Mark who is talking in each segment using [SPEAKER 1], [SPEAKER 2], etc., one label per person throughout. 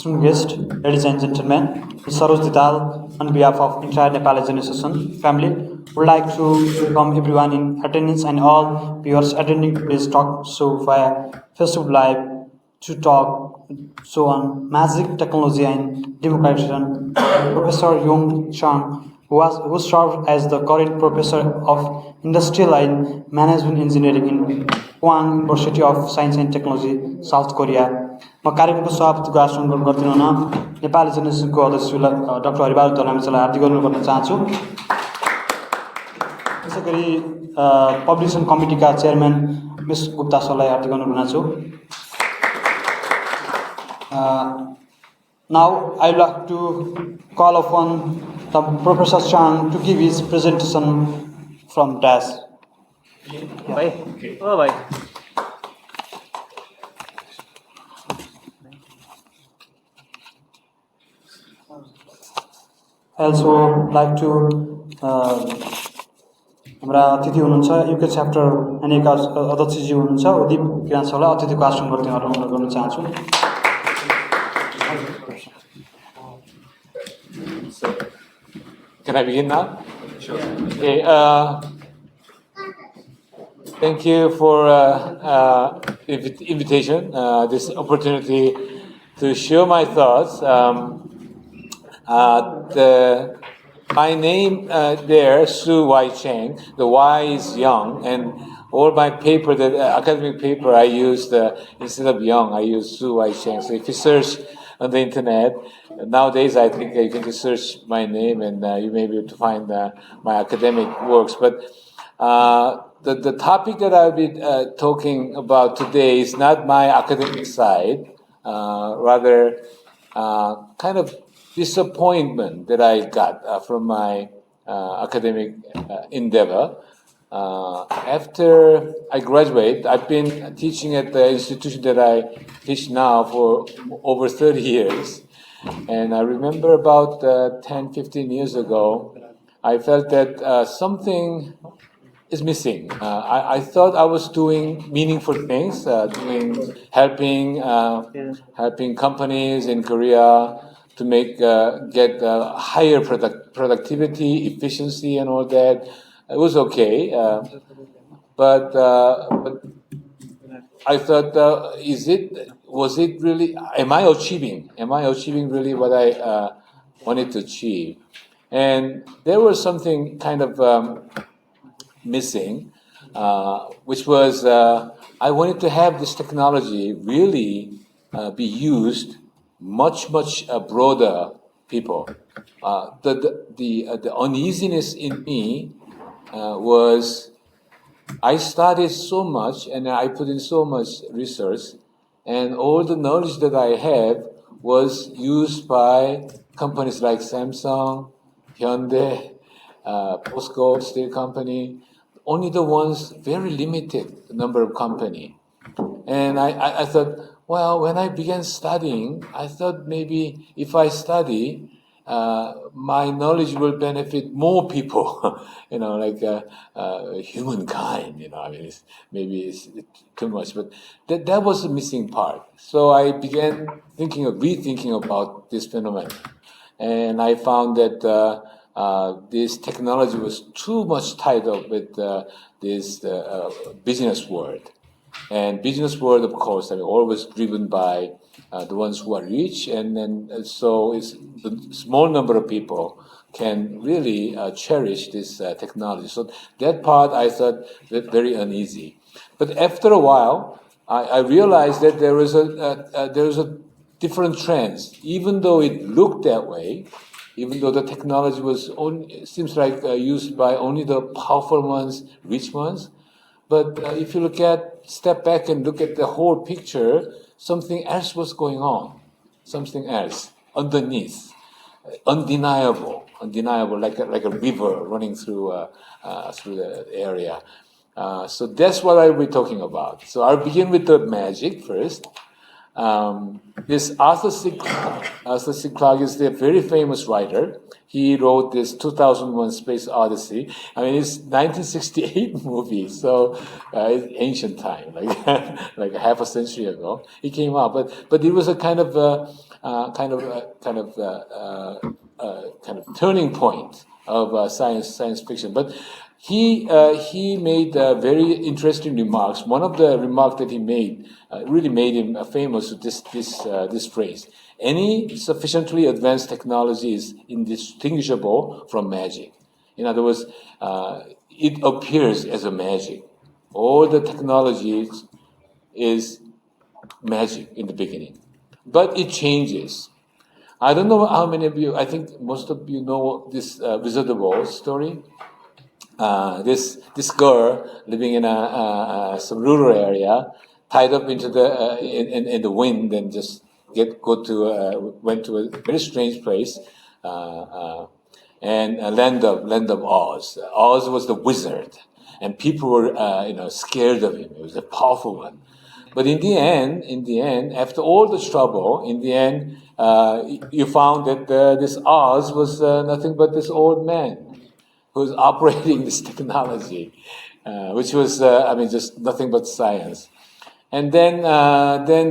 [SPEAKER 1] distinguished guest, ladies and gentlemen, Saroj Dital, on behalf of entire Nepal Engineers Association family, would like to welcome everyone in attendance and all viewers attending today's talk show via Facebook Live to talk so on magic, technology, and democratization. Professor Chang, who served as the current professor of industrial and management engineering in Chang University of Science and Technology, South Korea. म कार्यक्रमको सभापतिको आसन ग्रहण गर्दिन हुन नेपाल एजुकेसनको अध्यक्ष doctor Haribahadur धर्माञ्चलाई हार्दिक अनुरोध गर्न चाहन्छु। त्यसै गरी पब्लिकेसन कमिटीका चेयरम्यान मिस गुप्ता सरलाई हार्दिक अनुरोध गर्न चाहन्छु। Now I would like to call upon the Professor Chang to give his presentation from DAS. I also like to हाम्रा अतिथि हुनुहुन्छ युके च्याप्टर एनएका अध्यक्षजी हुनुहुन्छ उदीप किरण सरलाई अतिथिको आसन गर्दै अनुरोध गर्न चाहन्छु।
[SPEAKER 2] Can I begin now? Sure. Okay. Thank you for invitation, this opportunity to share my thoughts. My name there, Su Y Chang. The Y is young, and all my paper, the academic paper, I used instead of young, I used Su Y Chang. So if you search on the internet nowadays, I think you can just search my name, and you may be able to find my academic works. But the topic that I'll be talking about today is not my academic side, rather kind of disappointment that I got from my academic endeavor. After I graduate, I've been teaching at the institution that I teach now for over 30 years. And I remember about 10, 15 years ago, I felt that something is missing. I thought I was doing meaningful things, helping companies in Korea to get higher productivity, efficiency, and all that. It was okay, but I thought, was it really? Am I achieving really what I wanted to achieve? And there was something kind of missing, which was I wanted to have this technology really be used much broader people. The uneasiness in me was I studied so much and I put in so much research, and all the knowledge that I have was used by companies like Samsung, Hyundai, POSCO Steel Company, only the ones, very limited number of company. And I thought, well, when I began studying, I thought maybe if I study, my knowledge will benefit more people, like humankind. Maybe it's too much, but that was the missing part. So I began rethinking about this phenomenon, and I found that this technology was too much tied up with this business world. And business world, of course, always driven by the ones who are rich, and then so it's the small number of people can really cherish this technology. So that part I thought very uneasy. But after a while, I realized that there was a different trends. Even though it looked that way, even though the technology was seems like used by only the powerful ones, rich ones. But if you step back and look at the whole picture, something else was going on. Something else underneath, undeniable, like a river running through the area. So that's what I'll be talking about. So I'll begin with the magic first. This Arthur C. Clarke is a very famous writer. He wrote this 2001 Space Odyssey. I mean, it's 1968 movie, so it's ancient time, like like half a century ago. It came out, but it was a kind of turning point of science fiction. But he made very interesting remarks. One of the remarks that he made really made him famous with this phrase: any sufficiently advanced technology is indistinguishable from magic. In other words, it appears as a magic. All the technology is magic in the beginning, but it changes. I don't know how many of you. I think most of you know this Wizard of Oz story. This girl living in some rural area, tied up into the in the wind, and just went to a very strange place, and land of Oz. Oz was the wizard, and people were scared of him. He was a powerful one. But in the end, after all the trouble, in the end, you found that this Oz was nothing but this old man who's operating this technology, which was, just nothing but science. And then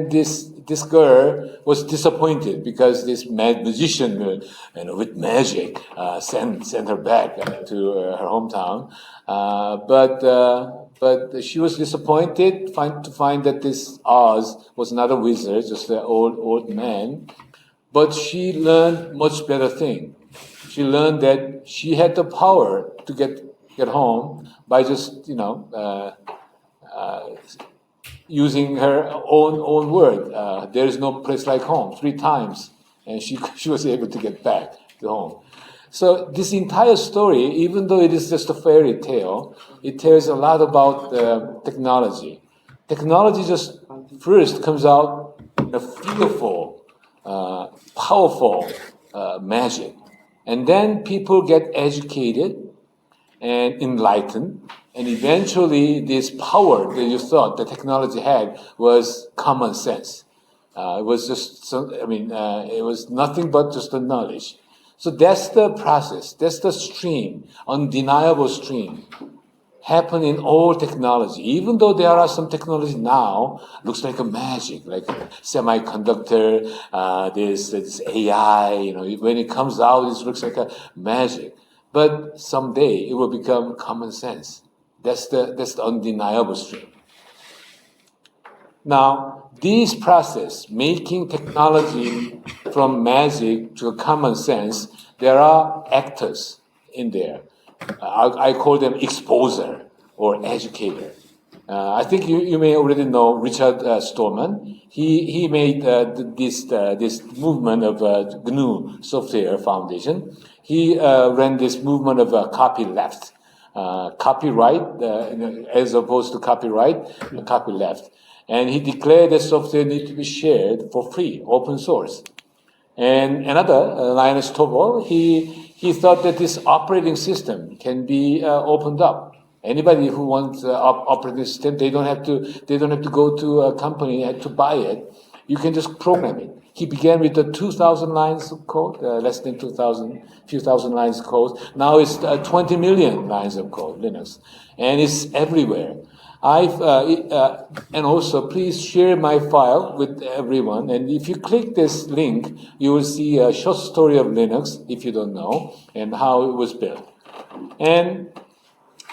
[SPEAKER 2] this girl was disappointed because this mad magician, with magic, sent her back to her hometown. But she was disappointed to find that this Oz was not a wizard, just an old man. But she learned much better thing. She learned that she had the power to get home by just using her own word. There is no place like home 3 times, and she was able to get back to home. So this entire story, even though it is just a fairy tale, it tells a lot about technology. Technology just first comes out in a fearful, powerful magic. And then people get educated and enlightened, and eventually this power that you thought the technology had was common sense. It was just, it was nothing but just the knowledge. So that's the process, that's the stream, undeniable stream, happen in all technology. Even though there are some technology now, looks like a magic, like a semiconductor, this AI, when it comes out, it looks like a magic. But someday it will become common sense. That's the undeniable stream. Now, this process, making technology from magic to common sense, there are actors in there. I call them exposer or educator. I think you may already know Richard Stallman. He made this movement of GNU Software Foundation. He ran this movement of copyleft, copyright as opposed to copyright, copyleft. And he declared that software needs to be shared for free, open source. And another, Linus Torvald, he thought that this operating system can be opened up. Anybody who wants operating system, they don't have to go to a company to buy it. You can just program it. He began with the 2,000 lines of code, less than 2,000, few thousand lines of code. Now it's 20 million lines of code, Linux, and it's everywhere. And also please share my file with everyone. And if you click this link, you will see a short story of Linux, if you don't know, and how it was built. And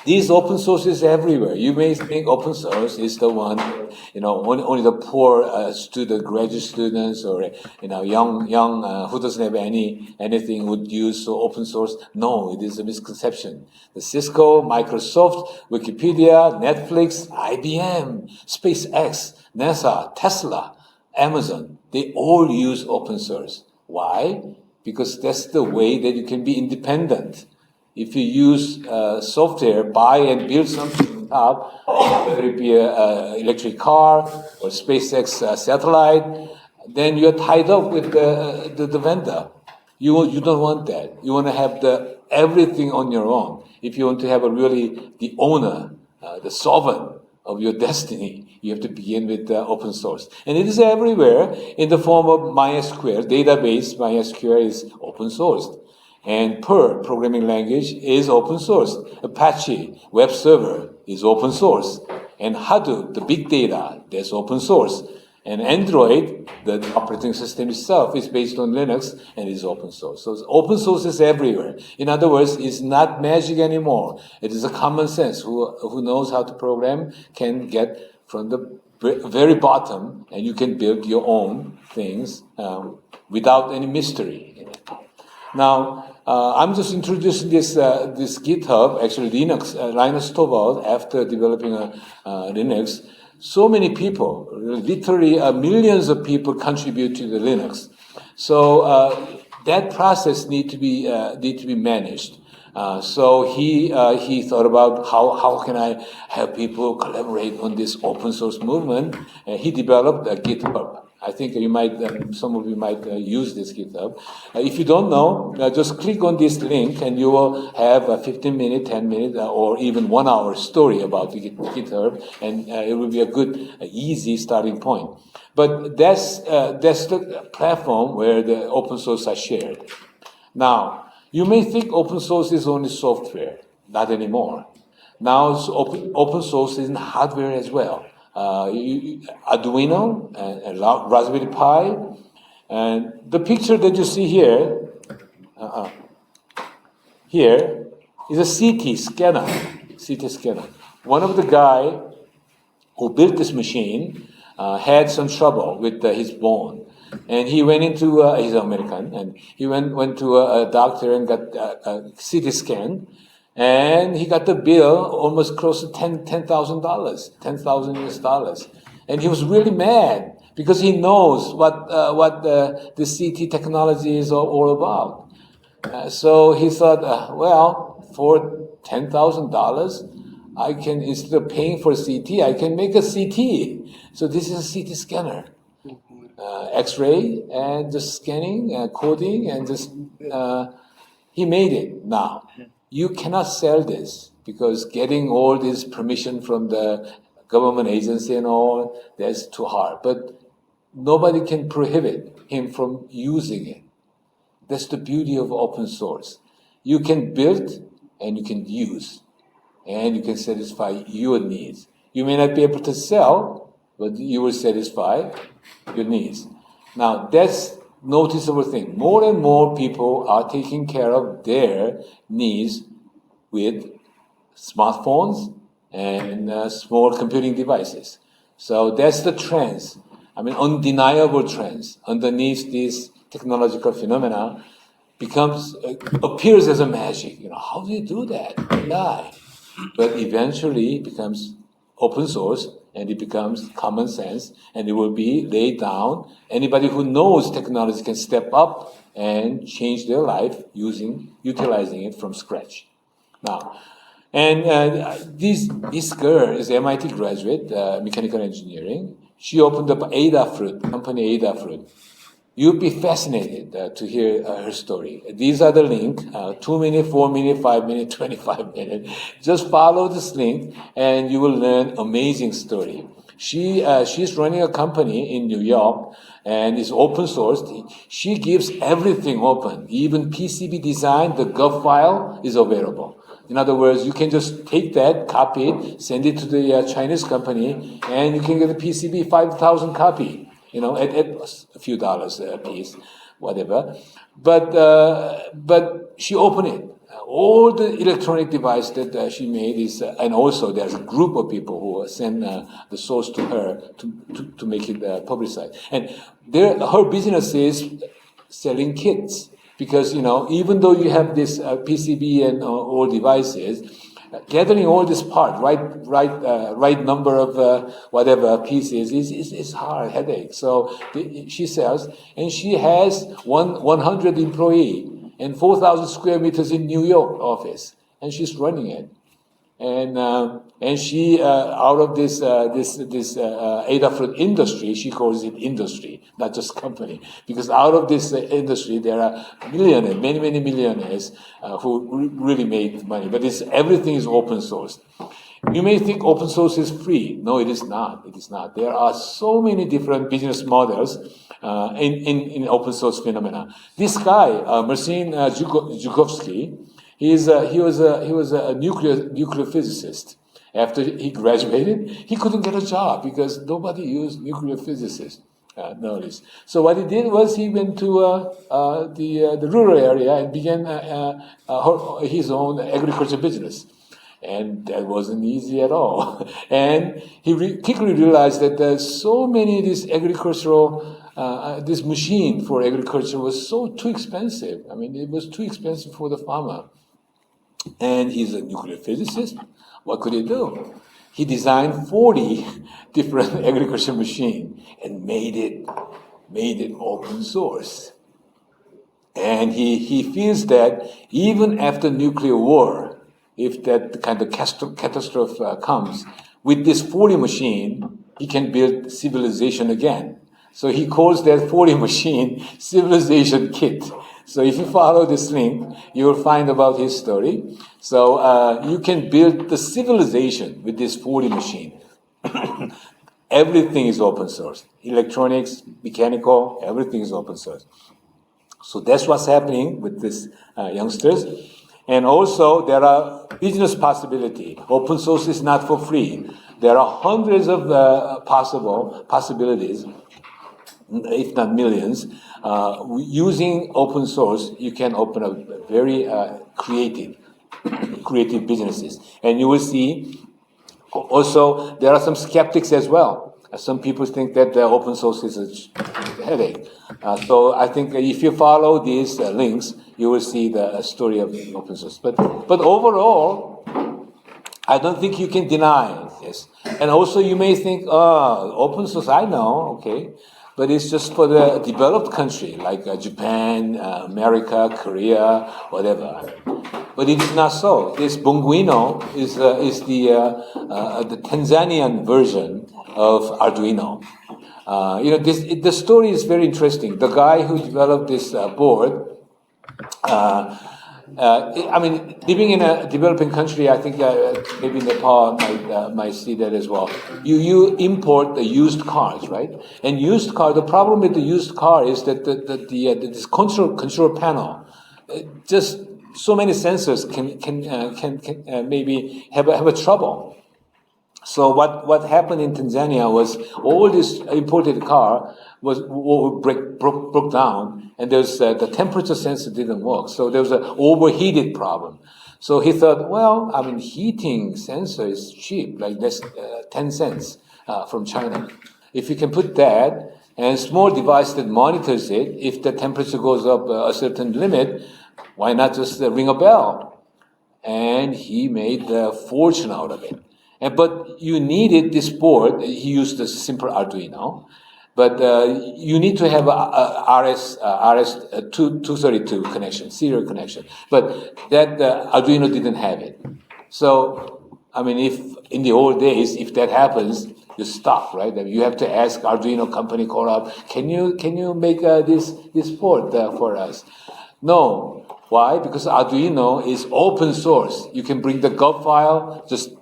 [SPEAKER 2] these open sources everywhere. You may think open source is the one, only the poor graduate students, or young who doesn't have anything would use open source. No, it is a misconception. The Cisco, Microsoft, Wikipedia, Netflix, IBM, SpaceX, NASA, Tesla, Amazon, they all use open source. Why? Because that's the way that you can be independent. If you use software, buy and build something on top, whether it be an electric car or SpaceX satellite, then you're tied up with the vendor. You don't want that. You want to have everything on your own. If you want to have the owner, the sovereign of your destiny. You have to begin with open source. And it is everywhere in the form of MySQL. Database MySQL is open sourced. And Perl, programming language, is open source. Apache, web server, is open source. And Hadoop, the big data, that's open source. And Android, the operating system itself, is based on Linux and is open source. So open source is everywhere. In other words, it's not magic anymore. It is a common sense. Who knows how to program can get from the very bottom, and you can build your own things without any mystery. Now, I'm just introducing this GitHub, actually Linus Torvalds, after developing Linux. So many people, literally millions of people contribute to the Linux. So that process need to be managed. So he thought about how can I have people collaborate on this open source movement, and he developed a GitHub. I think some of you might use this GitHub. If you don't know, just click on this link and you will have a 15-minute, 10-minute, or even 1-hour story about the GitHub, and it will be a good, easy starting point. But that's the platform where the open source are shared. Now, you may think open source is only software. Not anymore. Now, open source is in hardware as well. Arduino and Raspberry Pi, and the picture that you see here is a CT scanner. CT scanner. One of the guy who built this machine had some trouble with his bone, and he went into he's American, and he went to a doctor and got a CT scan. And he got the bill almost close to $10,000, 10,000 US dollars. And he was really mad because he knows what the CT technology is all about. So he thought, well, for $10,000, I can, instead of paying for CT, I can make a CT. So this is a CT scanner. X-ray and just scanning, coding, and just, he made it now. You cannot sell this because getting all this permission from the government agency and all, that's too hard. But nobody can prohibit him from using it. That's the beauty of open source. You can build and you can use, and you can satisfy your needs. You may not be able to sell, but you will satisfy your needs. Now, that's noticeable thing. More and more people are taking care of their needs with smartphones and small computing devices. So that's the trends. I mean, undeniable trends. Underneath these technological phenomena appears as a magic. How do you do that? AI. But eventually it becomes open source, and it becomes common sense, and it will be laid down. Anybody who knows technology can step up and change their life utilizing it from scratch. Now, and this girl is MIT graduate, mechanical engineering. She opened up company Adafruit. You'll be fascinated to hear her story. These are the link, 2 minutes, 4 minutes, 5 minutes, 25 minutes. Just follow this link and you will learn amazing story. She's running a company in New York and is open sourced. She gives everything open. Even PCB design, the Gov file is available. In other words, you can just take that, copy it, send it to the Chinese company, and you can get a PCB 5,000 copy. At a few dollars a piece, whatever. But she opened it. All the electronic device that she made is, and also there's a group of people who send the source to her to make it publicized. And her business is selling kits because even though you have this PCB and all devices, gathering all this part, right number of whatever pieces is hard headache. So she sells, and she has 100 employee and 4,000 square meters in New York office, and she's running it. And she out of this Adafruit industry, she calls it industry, not just company, because out of this industry there are millionaires, many millionaires who really made money. But everything is open source, You may think open source is free. No, it is not. It is not. There are so many different business models in open source phenomena. This guy, Marcin Zhukovsky, he was a nuclear physicist. After he graduated, he couldn't get a job because nobody used nuclear physicists nowadays. So what he did was he went to the rural area and began his own agriculture business. And that wasn't easy at all. And he quickly realized that there's so many of these agricultural, this machine for agriculture was too expensive. I mean, it was too expensive for the farmer. And he's a nuclear physicist. What could he do? He designed 40 different agriculture machines and made it open source. And he feels that even after nuclear war, if that kind of catastrophe comes, with this 40 machine, he can build civilization again. So he calls that 40 machine civilization kit. So if you follow this link, you will find about his story. So you can build the civilization with this 40 machine. Everything is open source. Electronics, mechanical, everything is open source. So that's what's happening with these youngsters. And also, there are business possibility. Open source is not for free. There are hundreds of possibilities, if not millions. Using open source, you can open up very creative businesses. And you will see, also, there are some skeptics as well. Some people think that the open source is a headache. So I think if you follow these links, you will see the story of open source. But overall, I don't think you can deny this. And also you may think, open source, I know, okay. But it's just for the developed country, like Japan, America, Korea, whatever. But it is not so. This Bunguino is the Tanzanian version of Arduino. The story is very interesting. The guy who developed this board, living in a developing country, I think maybe Nepal might see that as well. You import the used cars, right? And used car, the problem with the used car is that this control panel, just so many sensors can maybe have a trouble. So what happened in Tanzania was all this imported car broke down, and there's the temperature sensor didn't work. So there was an overheated problem. So he thought, heating sensor is cheap, like that's 10 cents from China. If you can put that and small device that monitors it, if the temperature goes up a certain limit, why not just ring a bell? And he made a fortune out of it. But you needed this board. He used a simple Arduino, but you need to have a RS-232 connection, serial connection. But that Arduino didn't have it. So, if in the old days, if that happens, you stop, right? You have to ask Arduino company call up, can you make this board for us? No. Why? Because Arduino is open source. You can bring the gov file, just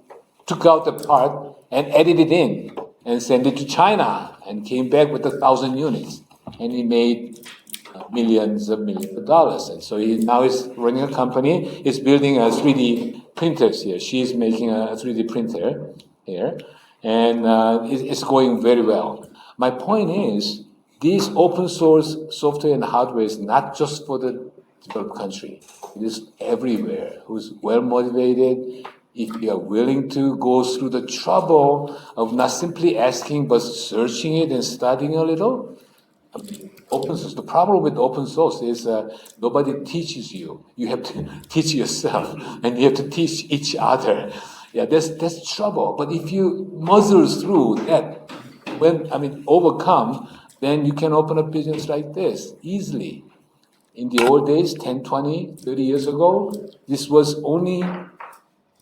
[SPEAKER 2] took out the part and edited it in and sent it to China and came back with 1,000 units. And he made millions of dollars. And so now he's running a company. He's building 3D printers here. She's making a 3D printer here. And it's going very well. My point is, this open source software and hardware is not just for the developed country. It is everywhere. Who's well motivated, if you are willing to go through the trouble of not simply asking but searching it and studying a little. Open source. The problem with open source is nobody teaches you. You have to teach yourself, and you have to teach each other. Yeah, that's trouble. But if you muzzle through that, overcome, then you can open a business like this easily. In the old days, 10, 20, 30 years ago, this was only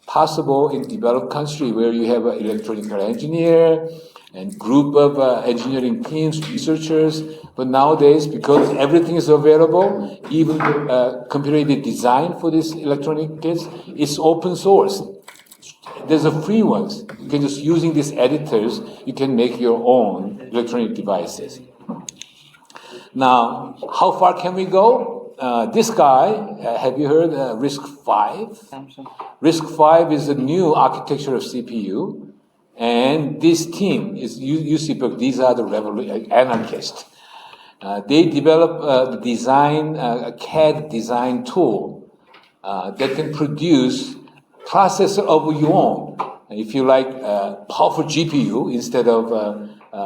[SPEAKER 2] possible in developed country where you have an electrical engineer and group of engineering teams, researchers. But nowadays, because everything is available, even computer-aided design for this electronic kits is open source. There's a free ones. You can just using these editors, you can make your own electronic devices. Now, how far can we go? This guy, have you heard RISC-V? RISC-V is a new architecture of CPU, and this team is UC Berkeley. These are the anarchists. They develop a CAD design tool that can produce processor of your own. If you like powerful GPU instead of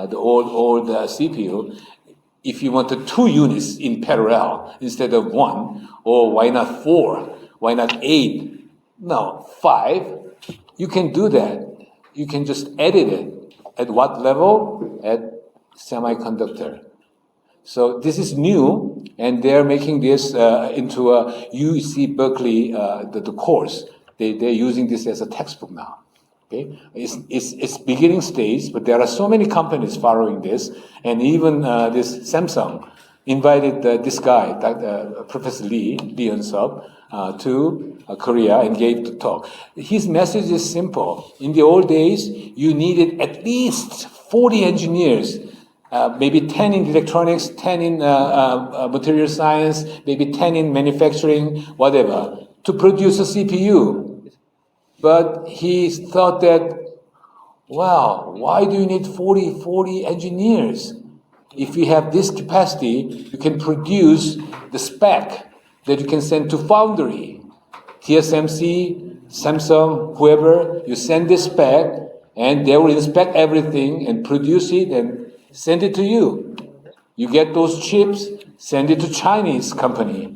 [SPEAKER 2] the old CPU, if you wanted 2 units in parallel instead of 1, or why not 4? Why not 8? No, 5. You can do that. You can just edit it. At what level? At semiconductor. So this is new, and they're making this into a UC Berkeley the course. They're using this as a textbook now. Okay, it's beginning stage, but there are so many companies following this, and even this Samsung invited this guy, Professor Lee Eun-sub, to Korea and gave the talk. His message is simple. In the old days, you needed at least 40 engineers, maybe 10 in electronics, 10 in material science, maybe 10 in manufacturing, whatever, to produce a CPU. But he thought that, wow, why do you need 40 engineers? If you have this capacity, you can produce the spec that you can send to foundry. TSMC, Samsung, whoever, you send this spec, and they will inspect everything and produce it and send it to you. You get those chips, send it to Chinese company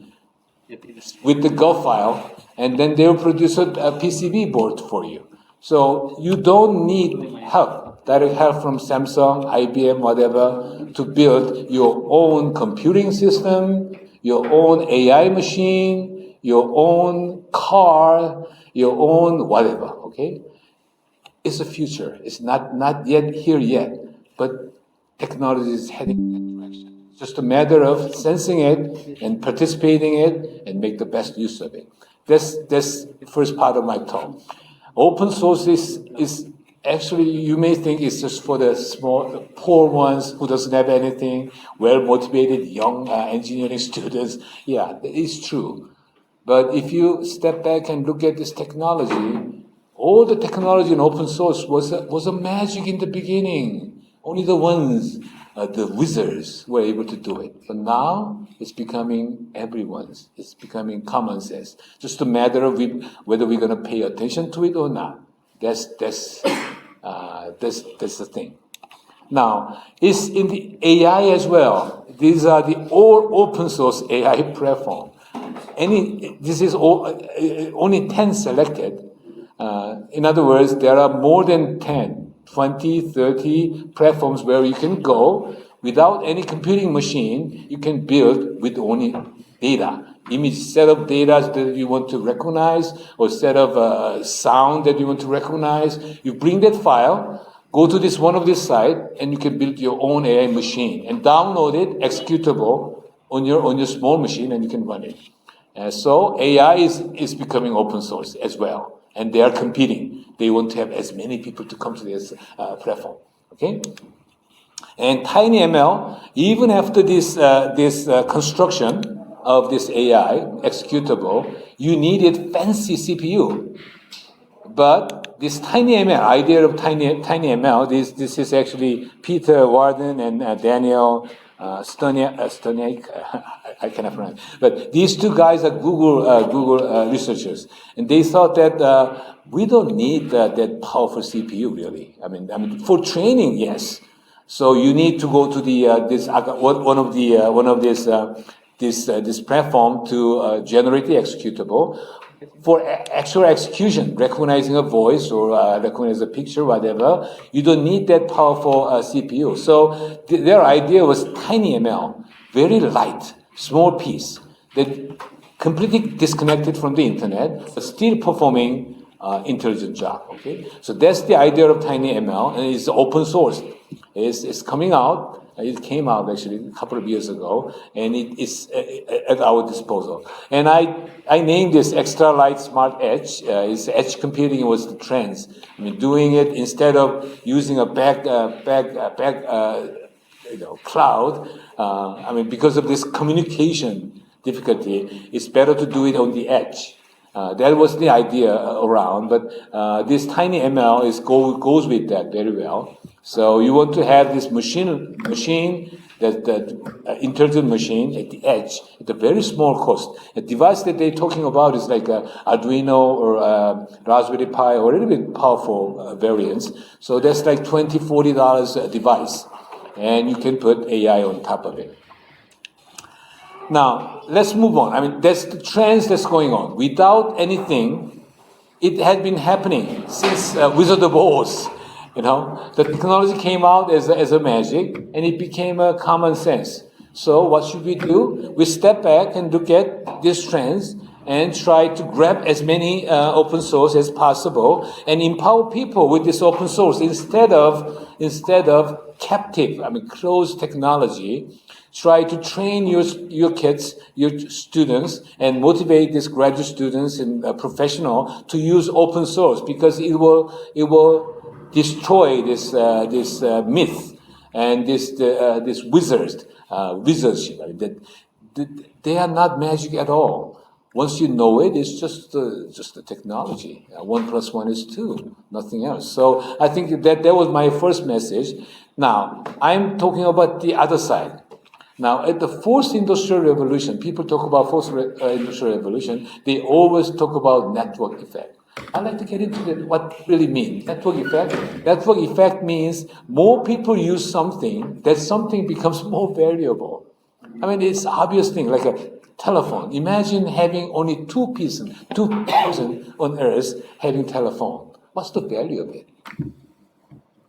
[SPEAKER 2] with the Gulf file, and then they'll produce a PCB board for you. So you don't need help, direct help from Samsung, IBM, whatever, to build your own computing system, your own AI machine, your own car, your own whatever, okay? It's the future. It's not yet here yet, but technology is heading in that direction. It's just a matter of sensing it and participating in it and make the best use of it. That's the first part of my talk. Open source is actually, you may think it's just for the small, poor ones who doesn't have anything, well-motivated young engineering students. Yeah, that is true. But if you step back and look at this technology, all the technology in open source was a magic in the beginning. Only the ones, the wizards, were able to do it. But now it's becoming everyone's. It's becoming common sense. Just a matter of whether we're going to pay attention to it or not. That's the thing. Now, it's in the AI as well. These are the all open source AI platform. This is only 10 selected. In other words, there are more than 10. 20, 30 platforms where you can go without any computing machine. You can build with only data, image set of data that you want to recognize, or set of sound that you want to recognize. You bring that file, go to one of this site, and you can build your own AI machine and download it executable on your small machine, and you can run it. So AI is becoming open source as well. And they are competing. They want to have as many people to come to this platform. Okay? And TinyML, even after this construction of this AI executable, you needed fancy CPU. But this TinyML, idea of TinyML, this is actually Peter Warden and Daniel Stoniak, I cannot pronounce. But these two guys are Google researchers, and they thought that we don't need that powerful CPU really. I mean, for training, yes. So you need to go to this platform to generate the executable. For actual execution, recognizing a voice or recognizing a picture, whatever, you don't need that powerful CPU. So their idea was TinyML, very light, small piece, that completely disconnected from the internet, but still performing intelligent job. Okay, so that's the idea of TinyML, and it's open source. It's coming out. It came out actually a couple of years ago, and it is at our disposal. And I named this Extra Light Smart Edge. It's edge computing was the trends. I mean, doing it instead of using a cloud. I mean, because of this communication difficulty, it's better to do it on the edge. That was the idea around, but this tiny ML goes with that very well. So you want to have this machine that intelligent machine at the edge at a very small cost. A device that they're talking about is like a Arduino or a Raspberry Pi or a little bit powerful variants. So that's like $20, $40 a device, and you can put AI on top of it. Now, let's move on. I mean, that's the trends that's going on. Without anything, it had been happening since Wizard of Oz. You know, the technology came out as a magic, and it became a common sense. So what should we do? We step back and look at these trends and try to grab as many open source as possible and empower people with this open source instead of captive, closed technology. Try to train your kids, your students, and motivate these graduate students and professional to use open source, because it will destroy this myth and this wizardship. They are not magic at all. Once you know it, it's just the technology. 1 + 1 is 2, nothing else. So I think that was my first message. Now I'm talking about the other side. Now, at the fourth industrial revolution, people talk about fourth industrial revolution, they always talk about network effect. I'd like to get into what it really means. Network effect. Network effect means more people use something, that something becomes more valuable. I mean, it's an obvious thing, like a telephone. Imagine having only two person on Earth having telephone. What's the value of it?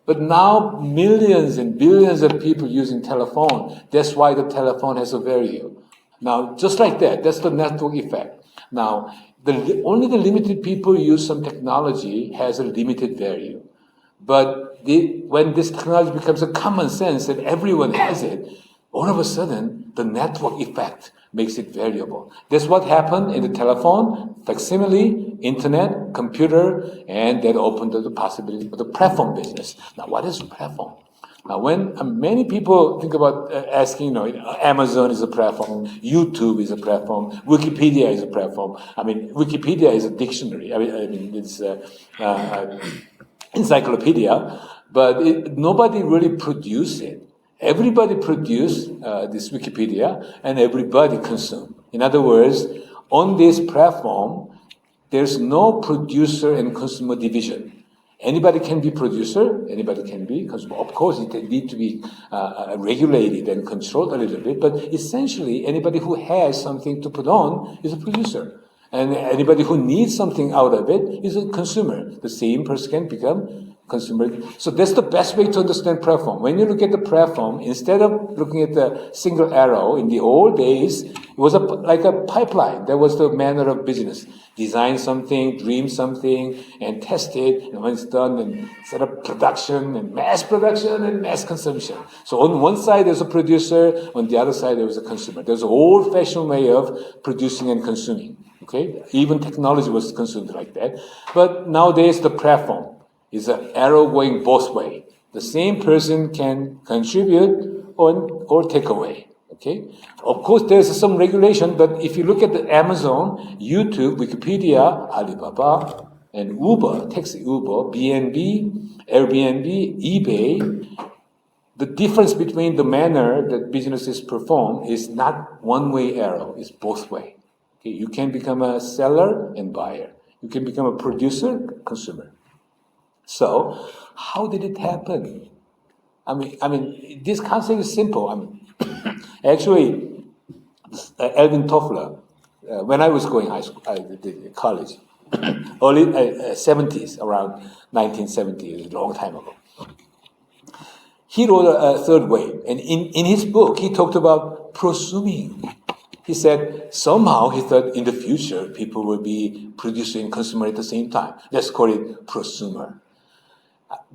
[SPEAKER 2] But now millions and billions of people using telephone. That's why the telephone has a value. Now, just like that, that's the network effect. Now, only the limited people use some technology has a limited value. But when this technology becomes a common sense and everyone has it, all of a sudden, the network effect makes it valuable. That's what happened in the telephone, facsimile, internet, computer, and that opened the possibility for the platform business. Now, what is platform? Now, when many people think about asking, Amazon is a platform, YouTube is a platform, Wikipedia is a platform. I mean, Wikipedia is a dictionary. I mean it's encyclopedia, but nobody really produced it. Everybody produced this Wikipedia, and everybody consumed. In other words, on this platform, there's no producer and consumer division. Anybody can be producer, anybody can be consumer. Of course, it need to be regulated and controlled a little bit, but essentially, anybody who has something to put on is a producer. And anybody who needs something out of it is a consumer. The same person can become consumer. So that's the best way to understand platform. When you look at the platform, instead of looking at the single arrow, in the old days, it was like a pipeline. That was the manner of business. Design something, dream something, and test it. And when it's done, then set up production and mass consumption. So on one side, there's a producer. On the other side, there was a consumer. There's an old-fashioned way of producing and consuming. Okay, even technology was consumed like that. But nowadays, the platform is an arrow going both ways. The same person can contribute or take away. Okay? Of course, there's some regulation, but if you look at the Amazon, YouTube, Wikipedia, Alibaba, and Uber, taxi Uber, BNB, Airbnb, eBay, the difference between the manner that businesses perform is not one-way arrow, it's both way. Okay? You can become a seller and buyer. You can become a producer, consumer. So, how did it happen? I mean, this concept is simple. Actually, Alvin Toffler, when I was going college, early 70s, around 1970, a long time ago, he wrote a third wave, and in his book, he talked about prosuming. He said, somehow he thought in the future, people will be producer and consumer at the same time. Let's call it prosumer.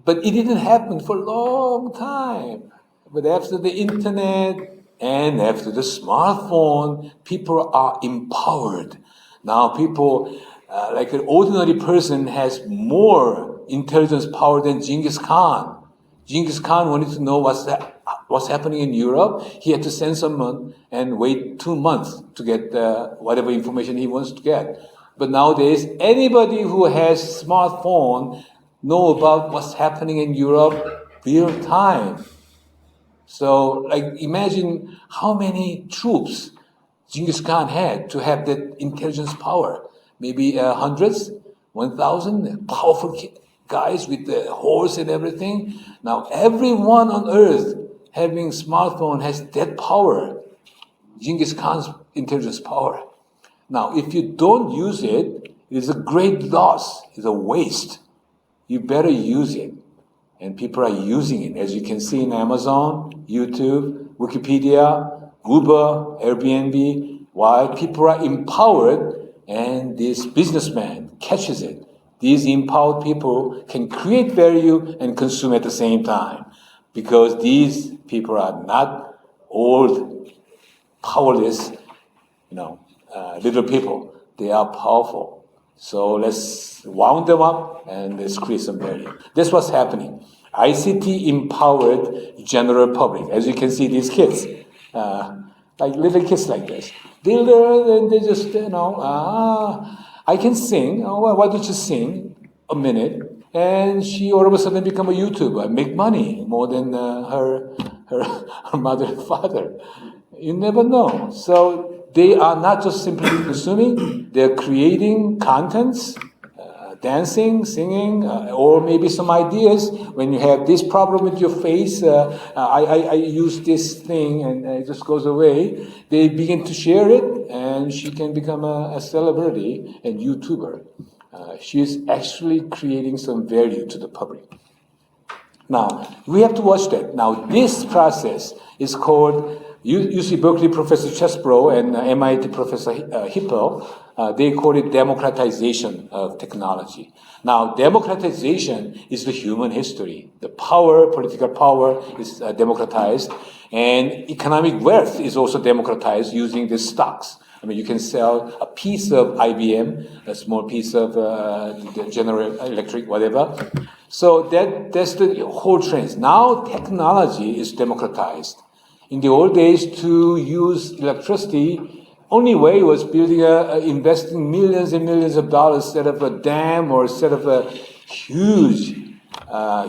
[SPEAKER 2] But it didn't happen for a long time. But after the internet and after the smartphone, people are empowered. Now people, like an ordinary person, has more intelligence power than Genghis Khan. Genghis Khan wanted to know what's happening in Europe. He had to send someone and wait 2 months to get whatever information he wants to get. But nowadays, anybody who has smartphone know about what's happening in Europe real time. So, like, imagine how many troops Genghis Khan had to have that intelligence power. Maybe hundreds, 1,000 powerful guys with the horse and everything. Now, everyone on earth having smartphone has that power, Genghis Khan's intelligence power. Now, if you don't use it, it is a great loss. It's a waste. You better use it. And people are using it, as you can see in Amazon, YouTube, Wikipedia, Uber, Airbnb. Why? People are empowered, and this businessman catches it. These empowered people can create value and consume at the same time, because these people are not old, powerless, little people. They are powerful. So let's wound them up and let's create some value. That's what's happening. ICT empowered general public. As you can see, these kids, like little kids like this, they learn and they just, I can sing. Oh, well, why don't you sing a minute? And she all of a sudden become a YouTuber, make money more than her mother and father. You never know. So they are not just simply consuming, they're creating contents, dancing, singing, or maybe some ideas. When you have this problem with your face, I use this thing and it just goes away. They begin to share it, and she can become a celebrity and YouTuber. She's actually creating some value to the public. Now, we have to watch that. Now, this process is called UC Berkeley Professor Chesbrough and MIT Professor Hippel, they call it democratization of technology. Now, democratization is the human history. The power, political power is democratized, and economic wealth is also democratized using the stocks. I mean, you can sell a piece of IBM, a small piece of General Electric, whatever. So that's the whole trend. Now technology is democratized. In the old days, to use electricity, only way was building investing millions and millions of dollars, set up a dam or set up a huge power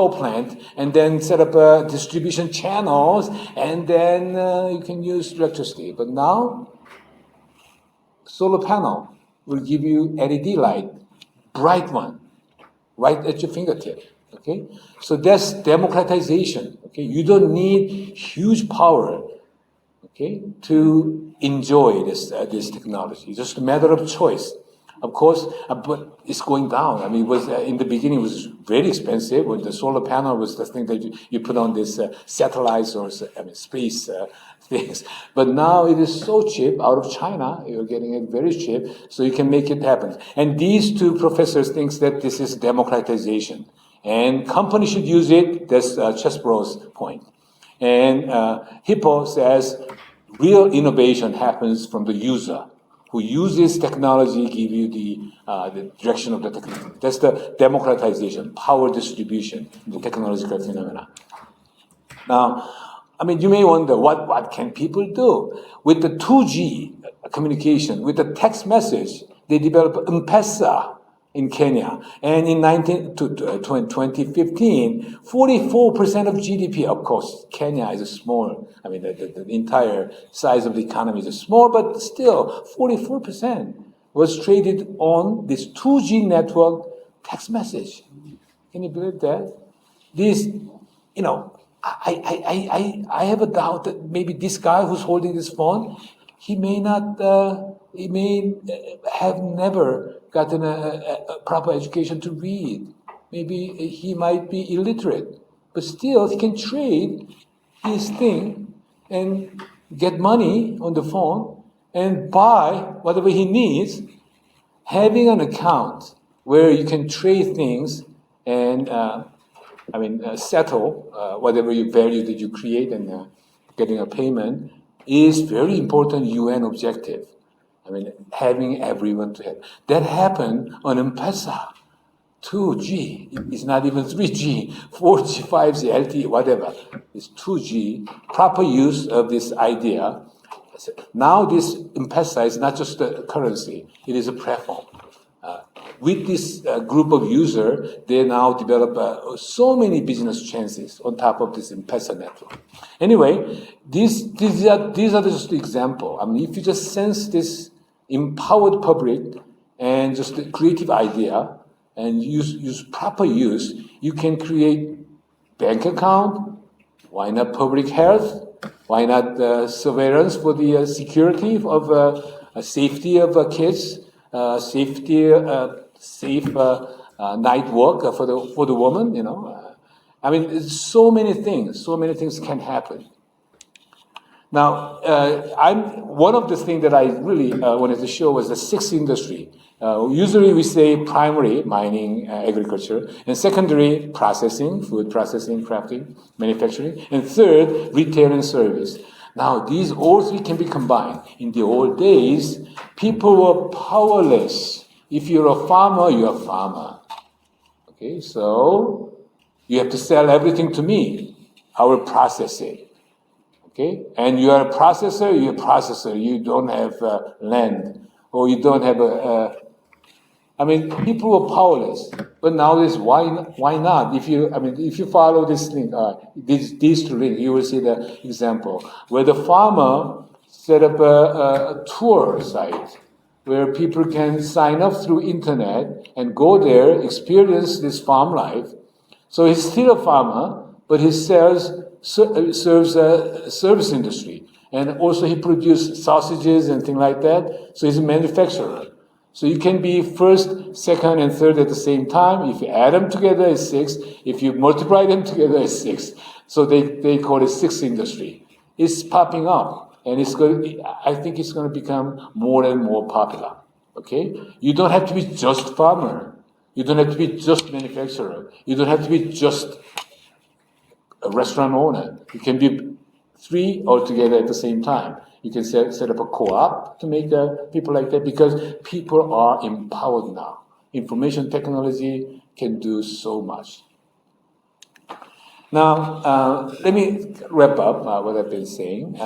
[SPEAKER 2] plant, and then set up distribution channels, and then you can use electricity. But now, solar panel will give you LED light, bright one, right at your fingertip. Okay, so that's democratization. Okay, you don't need huge power, okay, to enjoy this technology. It's just a matter of choice. Of course, but it's going down. I mean, it was in the beginning it was very expensive. When the solar panel was the thing that you put on this satellites or space things. But now it is so cheap. Out of China, you're getting it very cheap, so you can make it happen. And these two professors think that this is democratization. And companies should use it. That's Chesbrough's point. And Hippo says real innovation happens from the user who uses technology, give you the direction of the technology. That's the democratization, power distribution, the technological phenomena. Now, I mean, you may wonder, what can people do? With the 2G communication, with the text message, they developed M-Pesa in Kenya. And in 2015, 44% of GDP, of course, Kenya is a small, I mean, the entire size of the economy is small, but still, 44% was traded on this 2G network text message. Can you believe that? This, I have a doubt that maybe this guy who's holding this phone, he may have never gotten a proper education to read. Maybe he might be illiterate, but still he can trade his thing and get money on the phone and buy whatever he needs. Having an account where you can trade things and settle whatever you value that you create and getting a payment is very important UN objective. Having everyone to have. That happened on M-Pesa. 2G. It's not even 3G, 4G, 5G, LTE, whatever. It's 2G. Proper use of this idea. Now this M-Pesa is not just a currency. It is a platform. With this group of users, they now develop so many business chances on top of this M-Pesa network. Anyway, these are just examples. If you just sense this empowered public and just the creative idea and use proper use, you can create bank account. Why not public health? Why not surveillance for the security of safety of kids, safe night work for the woman? So many things can happen. Now, one of the things that I really wanted to show was the sixth industry. Usually we say primary, mining, agriculture, and secondary, processing, food processing, crafting, manufacturing, and third, retail and service. Now, these all three can be combined. In the old days, people were powerless. If you're a farmer, you're a farmer. Okay, so you have to sell everything to me. I will process it. Okay, and you are a processor. You're a processor. You don't have land, or you don't have people were powerless. But nowadays, why not? If you follow this link, these two links, you will see the example where the farmer set up a tour site where people can sign up through internet and go there, experience this farm life. So he's still a farmer, but he serves a service industry. And also he produces sausages and things like that. So he's a manufacturer. So you can be first, second, and third at the same time. If you add them together, it's 6. If you multiply them together, it's 6. So they call it sixth industry. It's popping up. And I think it's going to become more and more popular. Okay? You don't have to be just farmer. You don't have to be just manufacturer. You don't have to be just a restaurant owner. You can be 3 altogether at the same time. You can set up a co-op to make people like that because people are empowered now. Information technology can do so much. Now, let me wrap up what I've been saying.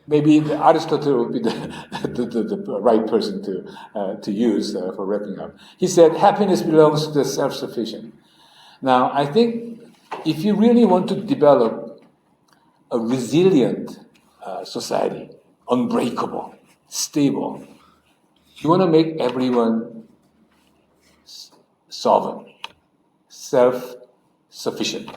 [SPEAKER 2] Maybe Aristotle would be the right person to use for wrapping up. He said, happiness belongs to the self-sufficient. Now, I think if you really want to develop a resilient society, unbreakable, stable, you want to make everyone sovereign, self-sufficient.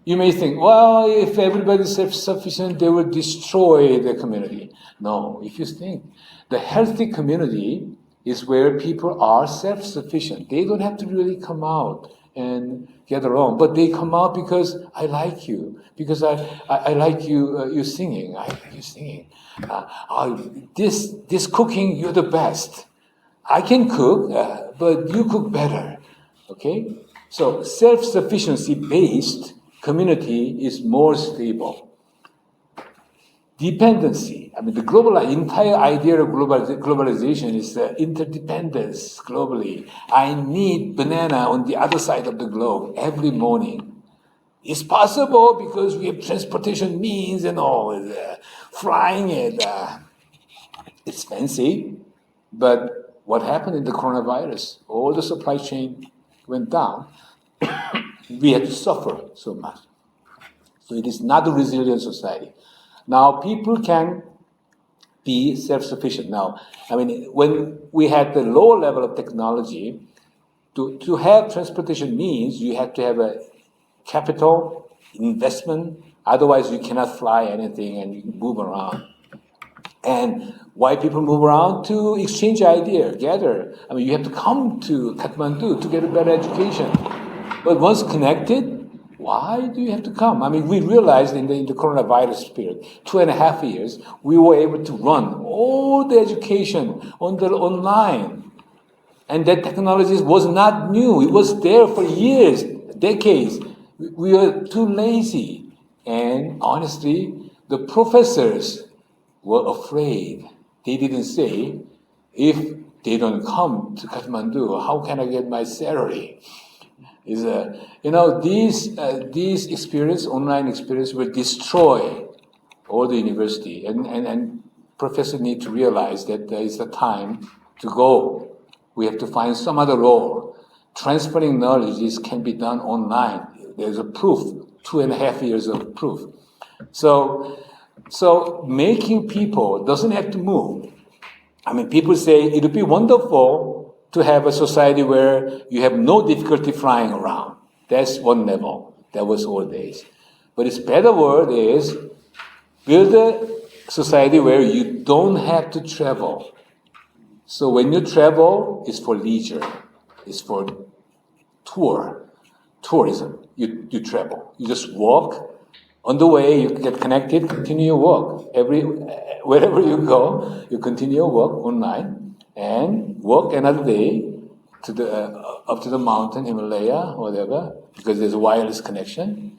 [SPEAKER 2] You may think, well, if everybody's self-sufficient, they will destroy the community. No, if you think, the healthy community is where people are self-sufficient. They don't have to really come out and get along, but they come out because I like you, because I like you singing. I like you singing. This cooking, you're the best. I can cook, but you cook better. Okay? So self-sufficiency based community is more stable. Dependency. The entire idea of globalization is interdependence globally. I need banana on the other side of the globe every morning. It's possible because we have transportation means and all. Flying it, it's fancy. But what happened in the coronavirus? All the supply chain went down. We had to suffer so much. So it is not a resilient society. Now people can be self-sufficient. Now, when we had the lower level of technology, to have transportation means you have to have a capital, investment, otherwise you cannot fly anything and you can move around. And why people move around? To exchange ideas, gather. You have to come to Kathmandu to get a better education. But once connected, why do you have to come? We realized in the coronavirus period, 2.5 years, we were able to run all the education online. And that technology was not new. It was there for years, decades. We are too lazy. And honestly, the professors were afraid. They didn't say, if they don't come to Kathmandu, how can I get my salary? These experience, online experience, will destroy all the university. And professors need to realize that there is a time to go. We have to find some other role. Transferring knowledge can be done online. There's a proof, 2.5 years of proof. So making people doesn't have to move. I mean, people say it would be wonderful to have a society where you have no difficulty flying around. That's one level. That was old days. But its better word is build a society where you don't have to travel. So when you travel, it's for leisure. It's for tourism. You travel. You just walk. On the way, you get connected, continue your walk. Wherever you go, you continue your walk online and walk another day up to the mountain, Himalaya, whatever, because there's a wireless connection.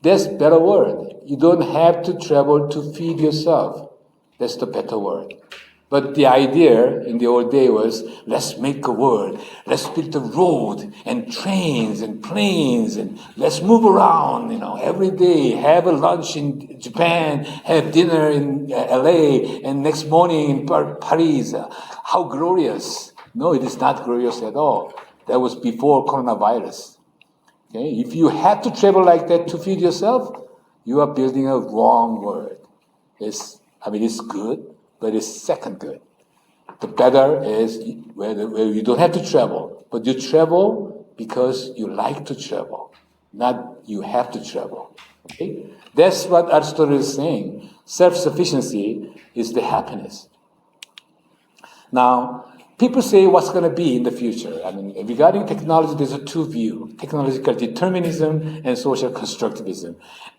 [SPEAKER 2] That's better word. You don't have to travel to feed yourself. That's the better word. But the idea in the old day was, let's make a world. Let's build a road and trains and planes and let's move around, every day. Have a lunch in Japan, have dinner in LA, and next morning in Paris. How glorious. No, it is not glorious at all. That was before coronavirus. Okay? If you had to travel like that to feed yourself, you are building a wrong world. It's good, but it's second good. The better is where you don't have to travel, but you travel because you like to travel, not you have to travel. Okay? That's what Aristotle is saying. Self-sufficiency is the happiness. Now, people say what's going to be in the future. Regarding technology, there's a two view: technological determinism and social constructivism.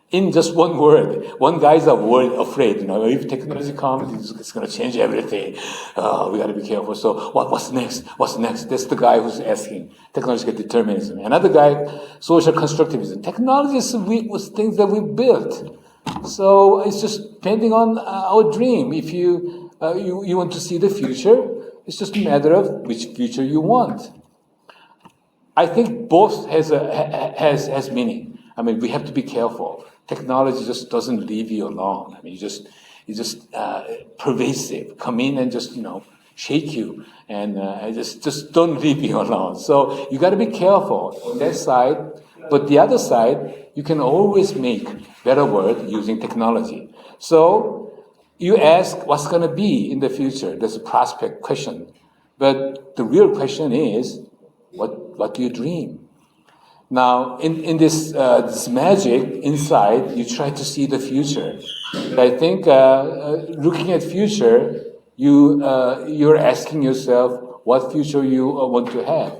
[SPEAKER 2] In just one word, one guy's afraid. If technology comes, it's going to change everything. We got to be careful. So what's next? What's next? That's the guy who's asking technological determinism. Another guy, social constructivism. Technology was things that we built. So it's just depending on our dream. If you want to see the future, it's just a matter of which future you want. I think both has meaning. We have to be careful. Technology just doesn't leave you alone. It's just pervasive. Come in and just shake you, and just don't leave you alone. So you got to be careful on that side. But the other side, you can always make better world using technology. So you ask what's going to be in the future. That's a prospect question. But the real question is, what do you dream? Now, in this magic inside, you try to see the future. But I think looking at future, you're asking yourself what future you want to have.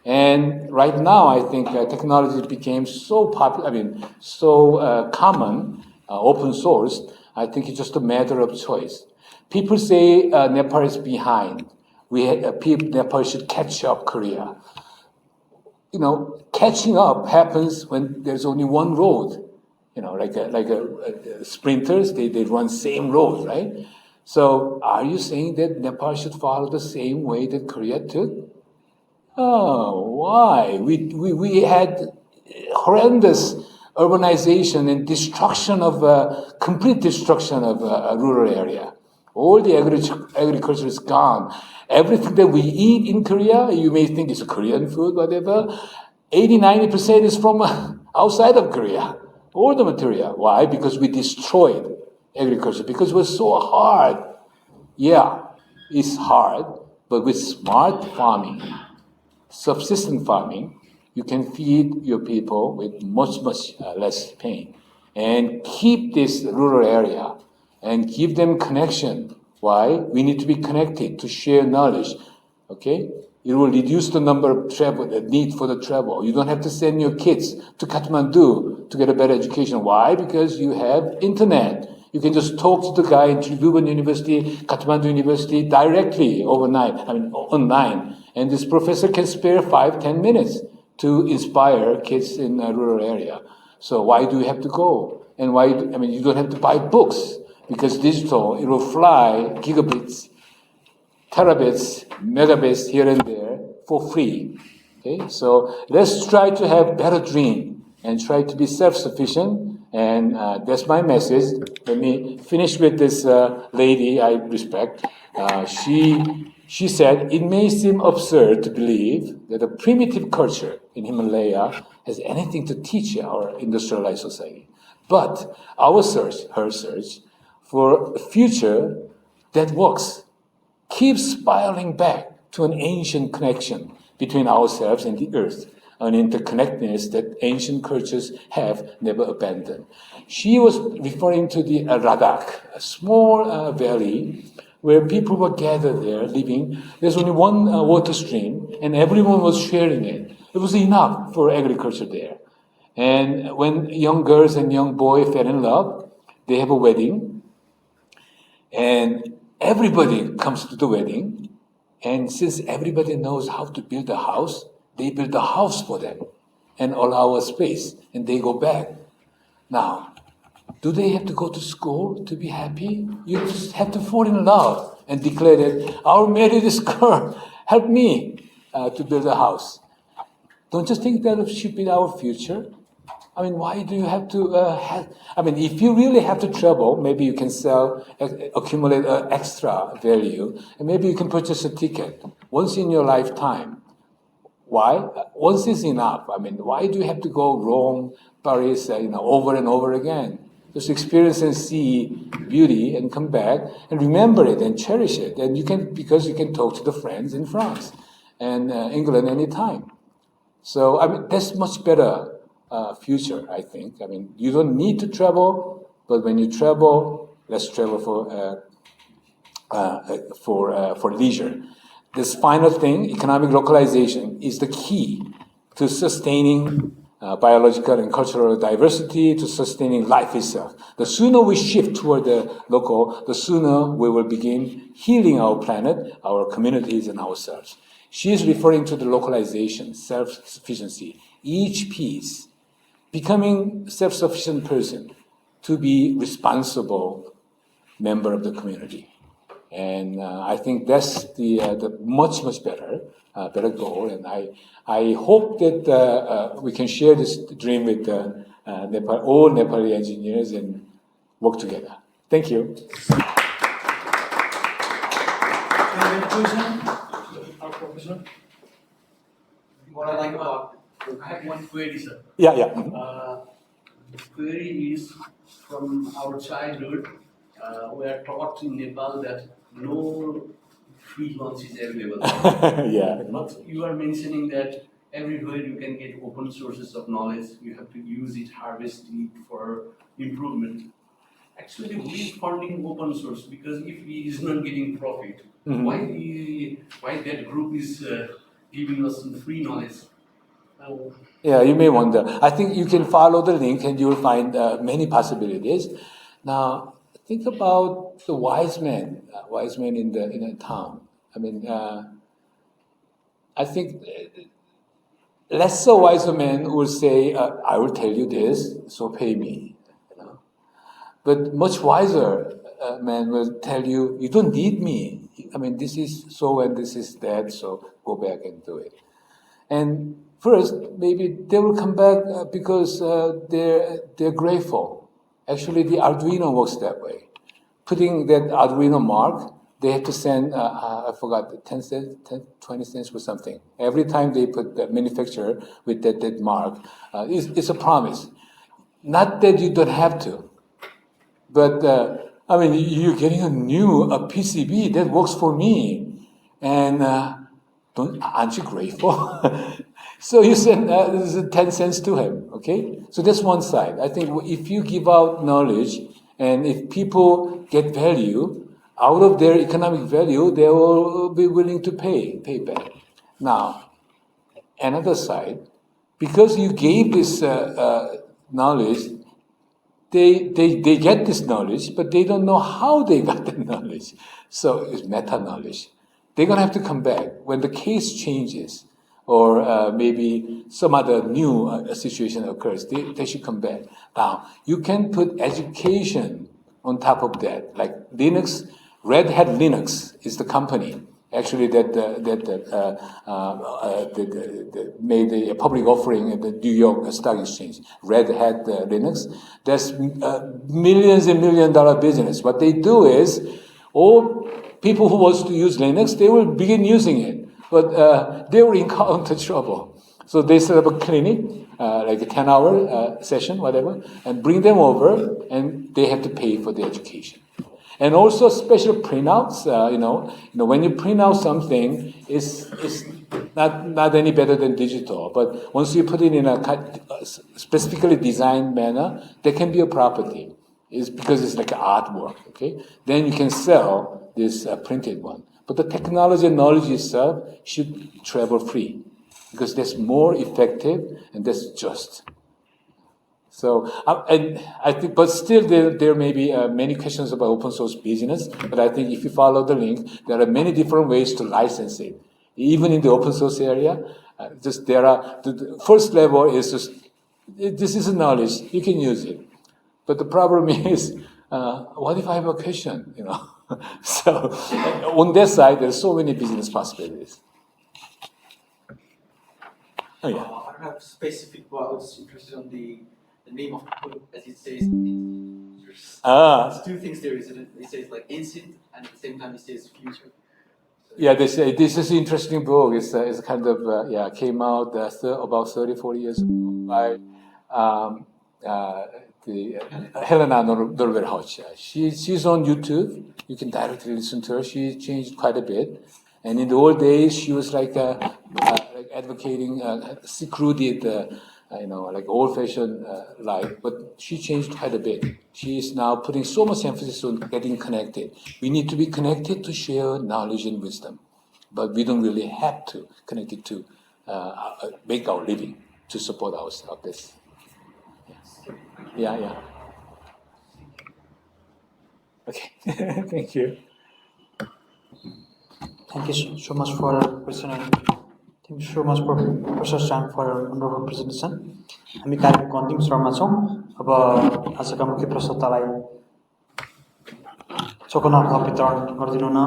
[SPEAKER 2] And right now, I think technology became so popular, so common, open source. I think it's just a matter of choice. People say Nepal is behind. Nepal should catch up Korea. Catching up happens when there's only one road. Like sprinters, they run same road, right? So are you saying that Nepal should follow the same way that Korea took? Oh, why? We had horrendous urbanization and complete destruction of rural area. All the agriculture is gone. Everything that we eat in Korea, you may think it's Korean food, whatever, 80-90% is from outside of Korea. All the material. Why? Because we destroyed agriculture. Because it was so hard. Yeah, it's hard, but with smart farming, subsistence farming, you can feed your people with much less pain. And keep this rural area and give them connection. Why? We need to be connected to share knowledge. Okay? It will reduce the number of the need for the travel. You don't have to send your kids to Kathmandu to get a better education. Why? Because you have internet. You can just talk to the guy in Tribhuvan University, Kathmandu University directly online. And this professor can spare 5-10 minutes to inspire kids in a rural area. So why do you have to go? And why? You don't have to buy books because digital, it will fly gigabits, terabits, megabits here and there for free. Okay, so let's try to have better dream and try to be self-sufficient. And that's my message. Let me finish with this lady I respect. She said, it may seem absurd to believe that a primitive culture in Himalaya has anything to teach our industrialized society. But our search, her search, for a future that works keeps spiraling back to an ancient connection between ourselves and the earth, an interconnectedness that ancient cultures have never abandoned. She was referring to the Ladakh, a small valley where people were gathered there living. There's only one water stream, and everyone was sharing it. It was enough for agriculture there. And when young girls and young boys fell in love, they have a wedding, and everybody comes to the wedding. And since everybody knows how to build a house, they build a house for them and allow a space, and they go back. Now, do they have to go to school to be happy? You just have to fall in love and declare that I'll marry this girl. Help me to build a house. Don't you think that should be our future? Why do you have to if you really have to travel, maybe you can sell, accumulate extra value, and maybe you can purchase a ticket once in your lifetime. Why? Once is enough. Why do you have to go Rome, Paris, over and over again? Just experience and see beauty and come back and remember it and cherish it. And because you can talk to the friends in France and England anytime. So, that's much better future, I think. You don't need to travel, but when you travel, let's travel for leisure. This final thing, economic localization, is the key to sustaining biological and cultural diversity, to sustaining life itself. The sooner we shift toward the local, the sooner we will begin healing our planet, our communities, and ourselves. She is referring to the localization, self-sufficiency. Each piece becoming self-sufficient person to be responsible member of the community. And I think that's the much better goal. And I hope that we can share this dream with all Nepali engineers and work together. Thank you.
[SPEAKER 3] Any question? Our professor? What I like about, I have one query, sir.
[SPEAKER 2] Yeah.
[SPEAKER 3] The query is from our childhood. We are taught in Nepal that no free lunch is available.
[SPEAKER 2] Yeah.
[SPEAKER 3] But you are mentioning that everywhere you can get open sources of knowledge. You have to use it, harvest it for improvement. Actually, who is funding open source? Because if he is not getting profit, why that group is giving us some free knowledge?
[SPEAKER 2] Yeah, you may wonder. I think you can follow the link and you will find many possibilities. Now, think about the wise men in the town. I think lesser wiser men will say, I will tell you this, so pay me. But much wiser men will tell you, you don't need me. This is so and this is that, so go back and do it. And first, maybe they will come back because they're grateful. Actually, the Arduino works that way. Putting that Arduino mark, they have to send, I forgot, 10 cents, 20 cents or something. Every time they put the manufacturer with that mark, it's a promise. Not that you don't have to, but you're getting a PCB that works for me. And aren't you grateful? So you send 10 cents to him, okay? So that's one side. I think if you give out knowledge and if people get value, out of their economic value, they will be willing to pay back. Now, another side, because you gave this knowledge, they get this knowledge, but they don't know how they got the knowledge. So it's meta knowledge. They're going to have to come back when the case changes. or maybe some other new situation occurs, they should come back. Now, you can put education on top of that, like Linux. Red Hat Linux is the company actually that made a public offering at the New York Stock Exchange. Red Hat Linux. That's millions and $1 million business. What they do is, all people who wants to use Linux, they will begin using it, but they will encounter trouble. So they set up a clinic, like a 10-hour session, whatever, and bring them over, and they have to pay for the education. And also special printouts. When you print out something, it's not any better than digital. But once you put it in a specifically designed manner, there can be a property. It's because it's like an artwork. Okay, then you can sell this printed one. But the technology and knowledge itself should travel free, because that's more effective and that's just. So, and I think, but still there may be many questions about open source business, but I think if you follow the link, there are many different ways to license it. Even in the open source area, the first level is just, this is knowledge, you can use it. But the problem is, what if I have a question, So, on that side, there's so many business possibilities. Oh, yeah.
[SPEAKER 4] I don't have specific, but I was interested on the name of the book, as it says. There's two things there, isn't it? It says like ancient, and at the same time it says future. So
[SPEAKER 2] yeah, they say this is an interesting book. It's kind of came out about 30, 40 years ago by the Helena Norberhoch. She's on YouTube. You can directly listen to her. She changed quite a bit. And in the old days, she was like advocating secluded, like old-fashioned life. But she changed quite a bit. She is now putting so much emphasis on getting connected. We need to be connected to share knowledge and wisdom, but we don't really have to connect it to make our living, to support ourselves. This. Yeah. Okay. Thank you.
[SPEAKER 1] Thank you so much for question. Thank you so much for Professor Chang for your wonderful presentation. हामी कार्यक्रमको अन्तिम चरणमा छौँ। अब आजका मुख्य प्रस्तोतालाई चोकनाफा वितरण गरिदिनु न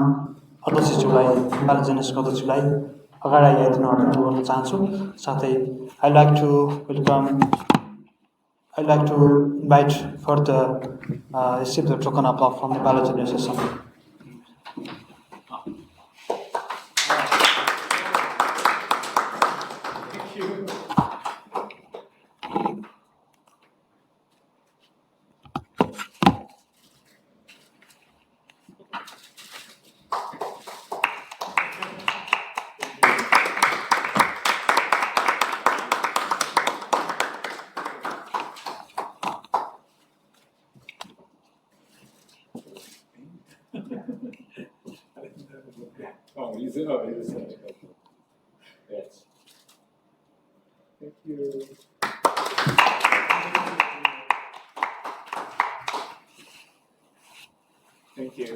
[SPEAKER 1] अध्यक्षज्यूलाई, नेपाली एन्जिनियर्सको अध्यक्षज्यूलाई अगाडि आइदिनु अनुरोध गर्न चाहन्छु। साथै I'd like to invite for the receive the token applause from Nepal Engineers Association.
[SPEAKER 2] Yes. Thank you. Thank you.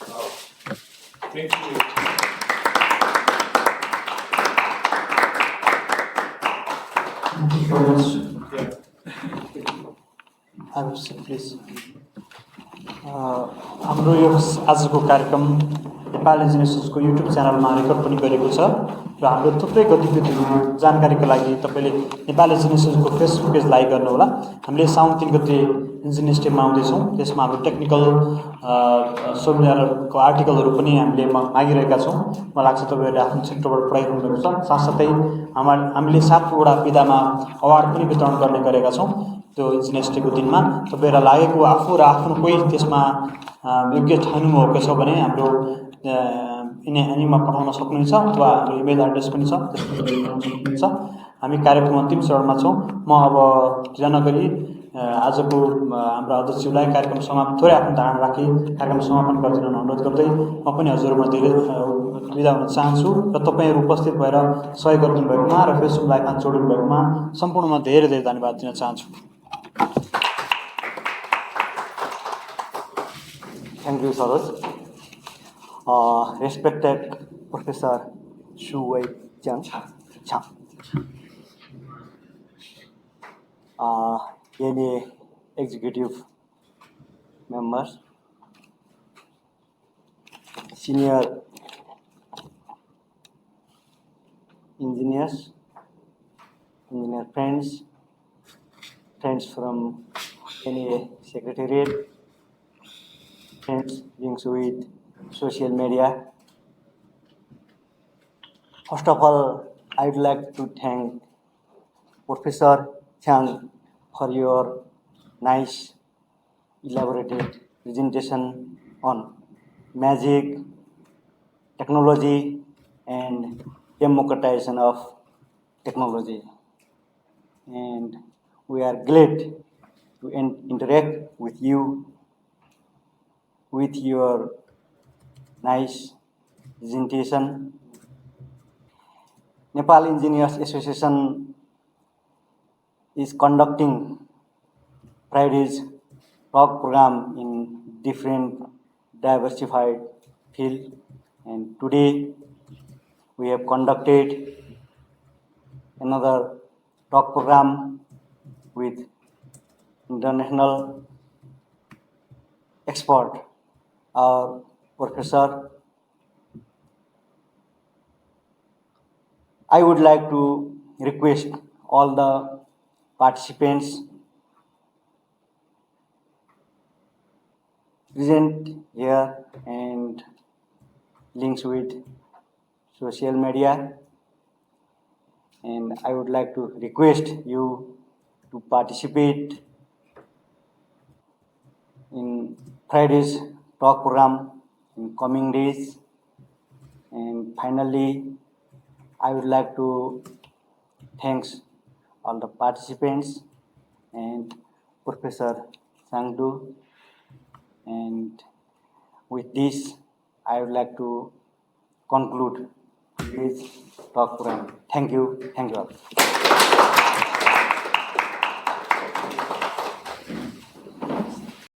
[SPEAKER 2] Oh. Thank you.
[SPEAKER 1] Thank you very much.
[SPEAKER 2] Yeah.
[SPEAKER 1] Have a seat, please. हाम्रो यो आजको कार्यक्रम Nepal एन्जिनियर्सको YouTube च्यानलमा record पनि गरेको छ र हाम्रो थुप्रै गतिविधिहरू जानकारीको लागि तपाईँले नेपाल एन्जिनियर्सको फेसबुक पेज लाइक गर्नुहोला। हामीले साउन 3 गते इन्जिनियर्स डेमा आउँदैछौँ। त्यसमा हाम्रो टेक्निकल सेमिनारको आर्टिकलहरू पनि हामीले मागिरहेका छौँ। मलाई लाग्छ तपाईँहरूले आफ्नो क्षेत्रबाट पढाइरहनु भएको छ। साथसाथै हामीले 7वटा विधामा अवार्ड पनि वितरण गर्ने गरेका छौँ त्यो इन्जिनियर्स डेको दिनमा। तपाईँहरूलाई लागेको आफू र आफ्नो कोही त्यसमा योग्य ठान्नुभएको छ भने हाम्रो एनीमा पठाउन सक्नुहुन्छ, अथवा हाम्रो इमेल एड्रेस पनि छ, त्यसमा पठाउन सक्नुहुन्छ। हामी कार्यक्रम अन्तिम चरणमा छौँ। म अब ढिला नगरी आजको हाम्रो अध्यक्षज्यूलाई कार्यक्रम समाप्त थोरै आफ्नो धारणा राखी कार्यक्रम समापन गरिदिन अनुरोध गर्दै म पनि हजुरमा धेरै बिदा हुन चाहन्छु र तपाईँहरू उपस्थित भएर सहयोग गरिदिनु भएकोमा र फेसबुक लाइभमा जोडिनु भएकोमा सम्पूर्णमा धेरै धेरै धन्यवाद दिन चाहन्छु।
[SPEAKER 5] Thank you, Saroj. Respected Professor Shu Wei Chang. Chang. NEA executive members, senior engineers, engineer friends, friends from NEA secretariat, friends links with social media. First of all, I would like to thank Professor Chang for your nice elaborated presentation on magic, technology, and democratization of technology. And we are glad to interact with you with your nice presentation. Nepal Engineers Association is conducting Friday's talk program in different diversified field, and today we have conducted another talk program with international expert, our professor. I would like to request all the participants present here and links with social media, and I would like to request you to participate in Friday's talk program in coming days. And finally, I would like to thanks all the participants and Professor Sangdu. And with this, I would like to conclude this talk program. Thank you. Thank you all.